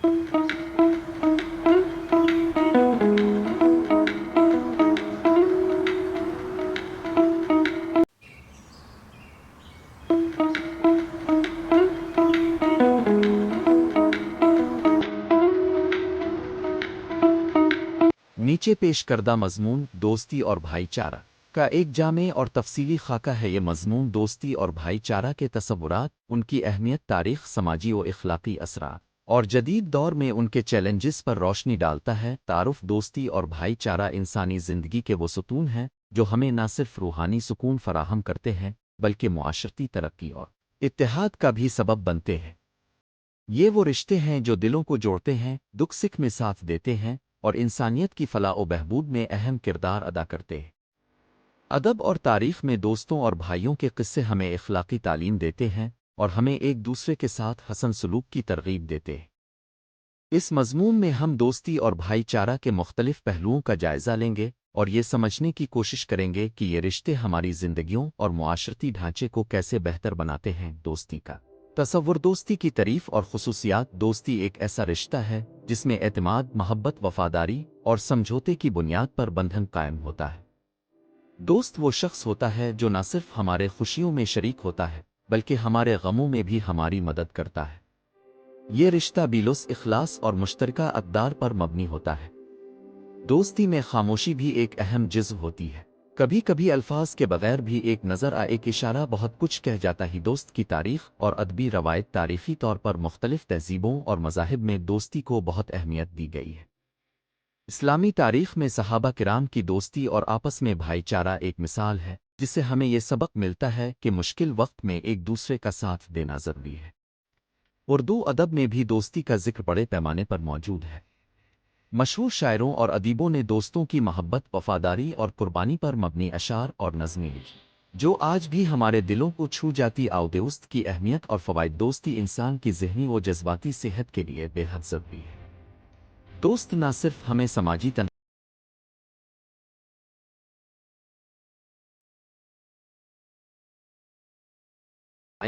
نیچے پیش کردہ مضمون دوستی اور بھائی چارہ کا ایک جامع اور تفصیلی خاکہ ہے۔ یہ مضمون دوستی اور بھائی چارہ کے تصورات، ان کی اہمیت، تاریخ، سماجی و اخلاقی اثرات اور جدید دور میں ان کے چیلنجز پر روشنی ڈالتا ہے۔ تعارف: دوستی اور بھائی چارہ انسانی زندگی کے وہ ستون ہیں جو ہمیں نہ صرف روحانی سکون فراہم کرتے ہیں بلکہ معاشرتی ترقی اور اتحاد کا بھی سبب بنتے ہیں۔ یہ وہ رشتے ہیں جو دلوں کو جوڑتے ہیں، دکھ سکھ میں ساتھ دیتے ہیں اور انسانیت کی فلاح و بہبود میں اہم کردار ادا کرتے ہیں۔ ادب اور تاریخ میں دوستوں اور بھائیوں کے قصے ہمیں اخلاقی تعلیم دیتے ہیں اور ہمیں ایک دوسرے کے ساتھ حسن سلوک کی ترغیب دیتے ہیں۔ اس مضمون میں ہم دوستی اور بھائی چارہ کے مختلف پہلوؤں کا جائزہ لیں گے اور یہ سمجھنے کی کوشش کریں گے کہ یہ رشتے ہماری زندگیوں اور معاشرتی ڈھانچے کو کیسے بہتر بناتے ہیں۔ دوستی کا تصور: دوستی کی تعریف اور خصوصیات۔ دوستی ایک ایسا رشتہ ہے جس میں اعتماد، محبت، وفاداری اور سمجھوتے کی بنیاد پر بندھن قائم ہوتا ہے۔ دوست وہ شخص ہوتا ہے جو نہ صرف ہمارے خوشیوں میں شریک ہوتا ہے بلکہ ہمارے غموں میں بھی ہماری مدد کرتا ہے۔ یہ رشتہ بیلوس، اخلاص اور مشترکہ اقدار پر مبنی ہوتا ہے۔ دوستی میں خاموشی بھی ایک اہم جزو ہوتی ہے۔ کبھی کبھی الفاظ کے بغیر بھی ایک نظر، ایک اشارہ بہت کچھ کہہ جاتا ہے۔ دوست کی تاریخ اور ادبی روایت: تاریخی طور پر مختلف تہذیبوں اور مذاہب میں دوستی کو بہت اہمیت دی گئی ہے۔ اسلامی تاریخ میں صحابہ کرام کی دوستی اور آپس میں بھائی چارہ ایک مثال ہے جس سے ہمیں یہ سبق ملتا ہے کہ مشکل وقت میں ایک دوسرے کا ساتھ دینا ضروری ہے۔ اردو ادب میں بھی دوستی کا ذکر بڑے پیمانے پر موجود ہے۔ مشہور شاعروں اور ادیبوں نے دوستوں کی محبت، وفاداری اور قربانی پر مبنی اشعار اور نظمیں لکھی جو آج بھی ہمارے دلوں کو چھو جاتی۔ دوست کی اہمیت اور فوائد: دوستی انسان کی ذہنی و جذباتی صحت کے لیے بے حد ضروری ہے۔ دوست نہ صرف ہمیں سماجی تنہائی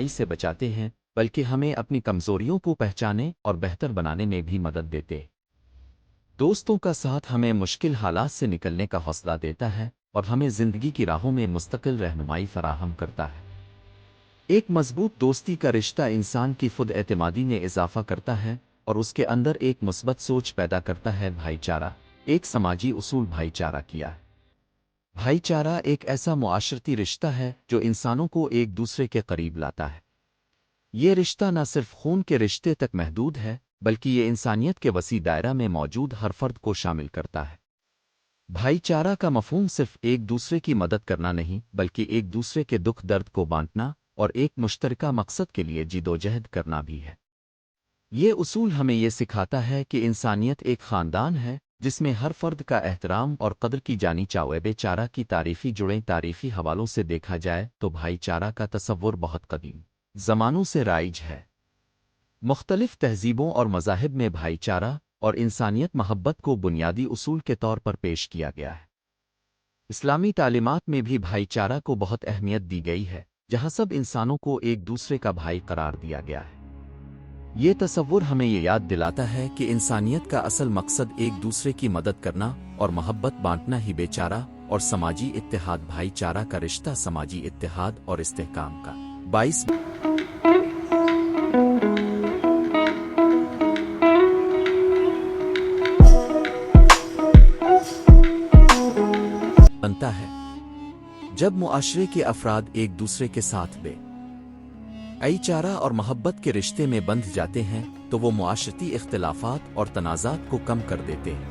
سے بچاتے ہیں بلکہ ہمیں اپنی کمزوریوں کو پہچانے اور بہتر بنانے میں بھی مدد دیتے ہیں۔ دوستوں کا ساتھ ہمیں مشکل حالات سے نکلنے کا حوصلہ دیتا ہے اور ہمیں زندگی کی راہوں میں مستقل رہنمائی فراہم کرتا ہے۔ ایک مضبوط دوستی کا رشتہ انسان کی خود اعتمادی میں اضافہ کرتا ہے اور اس کے اندر ایک مثبت سوچ پیدا کرتا ہے۔ بھائی چارہ ایک سماجی اصول: بھائی چارہ کیا ہے؟ بھائی چارہ ایک ایسا معاشرتی رشتہ ہے جو انسانوں کو ایک دوسرے کے قریب لاتا ہے۔ یہ رشتہ نہ صرف خون کے رشتے تک محدود ہے بلکہ یہ انسانیت کے وسیع دائرہ میں موجود ہر فرد کو شامل کرتا ہے۔ بھائی چارہ کا مفہوم صرف ایک دوسرے کی مدد کرنا نہیں بلکہ ایک دوسرے کے دکھ درد کو بانٹنا اور ایک مشترکہ مقصد کے لیے جدوجہد کرنا بھی ہے۔ یہ اصول ہمیں یہ سکھاتا ہے کہ انسانیت ایک خاندان ہے جس میں ہر فرد کا احترام اور قدر کی جانی چاہیے۔ بھائی چارہ کی تاریخی جڑیں: تاریخی حوالوں سے دیکھا جائے تو بھائی چارہ کا تصور بہت قدیم زمانوں سے رائج ہے۔ مختلف تہذیبوں اور مذاہب میں بھائی چارہ اور انسانیت محبت کو بنیادی اصول کے طور پر پیش کیا گیا ہے۔ اسلامی تعلیمات میں بھی بھائی چارہ کو بہت اہمیت دی گئی ہے جہاں سب انسانوں کو ایک دوسرے کا بھائی قرار دیا گیا ہے۔ یہ تصور ہمیں یہ یاد دلاتا ہے کہ انسانیت کا اصل مقصد ایک دوسرے کی مدد کرنا اور محبت بانٹنا ہی بے چارہ اور سماجی اتحاد: بھائی چارہ کا رشتہ سماجی اتحاد اور استحکام کا باعث بنتا ہے۔ جب معاشرے کے افراد ایک دوسرے کے ساتھ بھائی چارہ اور محبت کے رشتے میں بندھ جاتے ہیں تو وہ معاشرتی اختلافات اور تنازعات کو کم کر دیتے ہیں۔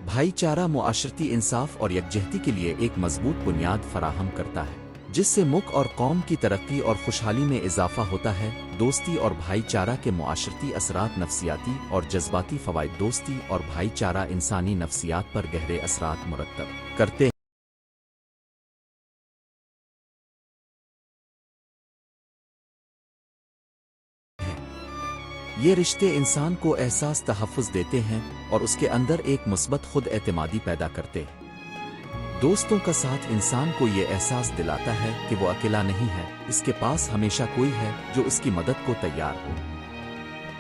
بھائی چارہ معاشرتی انصاف اور یکجہتی کے لیے ایک مضبوط بنیاد فراہم کرتا ہے جس سے ملک اور قوم کی ترقی اور خوشحالی میں اضافہ ہوتا ہے۔ دوستی اور بھائی چارہ کے معاشرتی اثرات: نفسیاتی اور جذباتی فوائد: دوستی اور بھائی چارہ انسانی نفسیات پر گہرے اثرات مرتب کرتے ہیں۔ یہ رشتے انسان کو احساس تحفظ دیتے ہیں اور اس کے اندر ایک مثبت خود اعتمادی پیدا کرتے ہیں۔ دوستوں کا ساتھ انسان کو یہ احساس دلاتا ہے کہ وہ اکیلا نہیں ہے، اس کے پاس ہمیشہ کوئی ہے جو اس کی مدد کو تیار ہو۔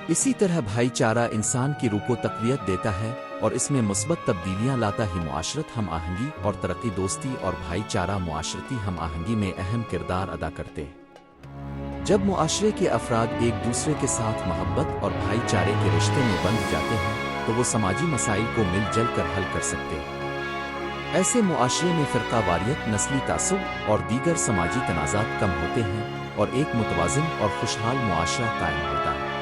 اسی طرح بھائی چارہ انسان کی روح کو تقویت دیتا ہے اور اس میں مثبت تبدیلیاں لاتا ہی معاشرت ہم آہنگی اور ترقی دوستی اور بھائی چارہ معاشرتی ہم آہنگی میں اہم کردار ادا کرتے ہیں۔ جب معاشرے کے افراد ایک دوسرے کے ساتھ محبت اور بھائی چارے کے رشتے میں بندھ جاتے ہیں تو وہ سماجی مسائل کو مل جل کر حل کر سکتے ہیں۔ ایسے معاشرے میں فرقہ واریت، نسلی تعصب اور دیگر سماجی تنازعات کم ہوتے ہیں اور ایک متوازن اور خوشحال معاشرہ قائم ہوتا ہے۔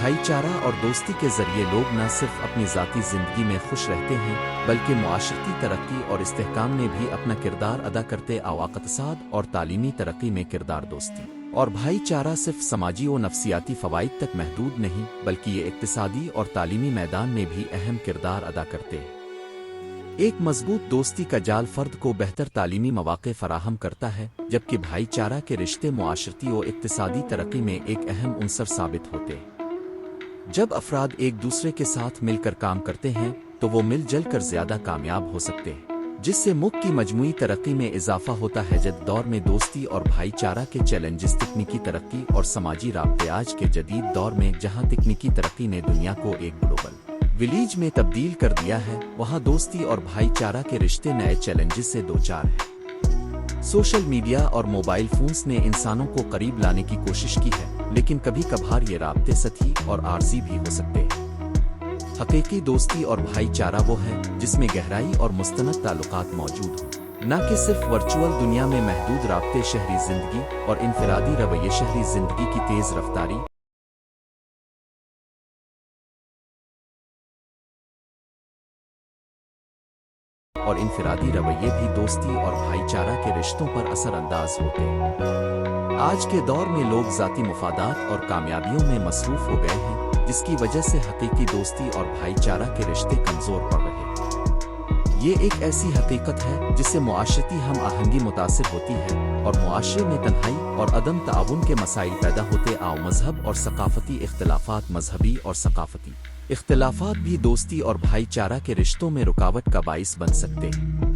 بھائی چارہ اور دوستی کے ذریعے لوگ نہ صرف اپنی ذاتی زندگی میں خوش رہتے ہیں بلکہ معاشرتی ترقی اور استحکام میں بھی اپنا کردار ادا کرتے اقتصاد اور تعلیمی ترقی میں کردار دوستی اور بھائی چارہ صرف سماجی و نفسیاتی فوائد تک محدود نہیں بلکہ یہ اقتصادی اور تعلیمی میدان میں بھی اہم کردار ادا کرتے ہیں۔ ایک مضبوط دوستی کا جال فرد کو بہتر تعلیمی مواقع فراہم کرتا ہے جبکہ بھائی چارہ کے رشتے معاشرتی و اقتصادی ترقی میں ایک اہم عنصر ثابت ہوتے ہیں۔ جب افراد ایک دوسرے کے ساتھ مل کر کام کرتے ہیں تو وہ مل جل کر زیادہ کامیاب ہو سکتے ہیں جس سے ملک کی مجموعی ترقی میں اضافہ ہوتا ہے۔ جدید دور میں دوستی اور بھائی چارہ کے چیلنجز تکنیکی ترقی اور سماجی رابطے آج کے جدید دور میں جہاں تکنیکی ترقی نے دنیا کو ایک گلوبل ولیج میں تبدیل کر دیا ہے وہاں دوستی اور بھائی چارہ کے رشتے نئے چیلنجز سے دوچار ہیں۔ سوشل میڈیا اور موبائل فونز نے انسانوں کو قریب لانے کی کوشش کی ہے لیکن کبھی کبھار یہ رابطے سطحی اور عارضی بھی ہو سکتے ہیں۔ حقیقی دوستی اور بھائی چارہ وہ ہے جس میں گہرائی اور مستند تعلقات موجود ہوں، نہ کہ صرف ورچوئل دنیا میں محدود رابطے۔ شہری زندگی اور انفرادی رویے شہری زندگی کی تیز رفتاری اور انفرادی رویے بھی دوستی اور بھائی چارہ کے رشتوں پر اثر انداز ہوتے ہیں۔ آج کے دور میں لوگ ذاتی مفادات اور کامیابیوں میں مصروف ہو گئے ہیں جس کی وجہ سے حقیقی دوستی اور بھائی چارہ کے رشتے کمزور پڑ رہے ہیں۔ یہ ایک ایسی حقیقت ہے جس سے معاشرتی ہم آہنگی متاثر ہوتی ہے اور معاشرے میں تنہائی اور عدم تعاون کے مسائل پیدا ہوتے آؤ مذہب اور ثقافتی اختلافات مذہبی اور ثقافتی اختلافات بھی دوستی اور بھائی چارہ کے رشتوں میں رکاوٹ کا باعث بن سکتے ہیں۔